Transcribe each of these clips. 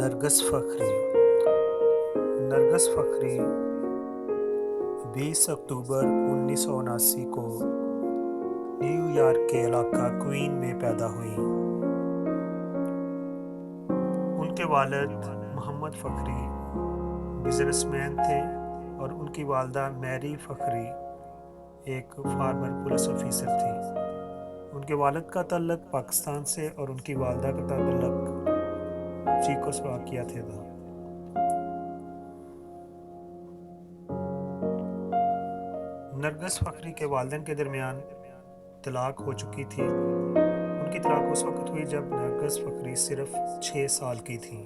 नरगस फ़खरी। नरगस फ़खरी 20 अक्टूबर 1979 को न्यूयॉर्क के इलाका क्वीन में पैदा हुई। उनके वालिद मोहम्मद फ़खरी बिजनेसमैन थे और उनकी वालदा मैरी फ़खरी एक फार्मर पुलिस ऑफिसर थी। उनके वालिद का ताल्लुक पाकिस्तान से और उनकी वालदा का ताल्लुक चेकोस्लोवाकिया से था। नरगस फ़खरी के वालिदैन के दरमियान तलाक हो चुकी थी। उनकी तलाक उस वक़्त हुई जब नरगस फ़खरी सिर्फ 6 साल की थीं।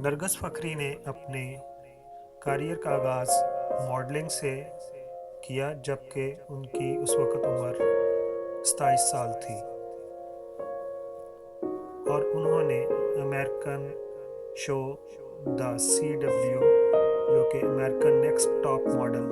नरगस फ़खरी ने अपने करियर का आगाज़ मॉडलिंग से किया जबकि उनकी उस वक़्त उम्र 27 साल थी और उन्होंने अमेरिकन शो द CW जो कि अमेरिकन नेक्स्ट टॉप मॉडल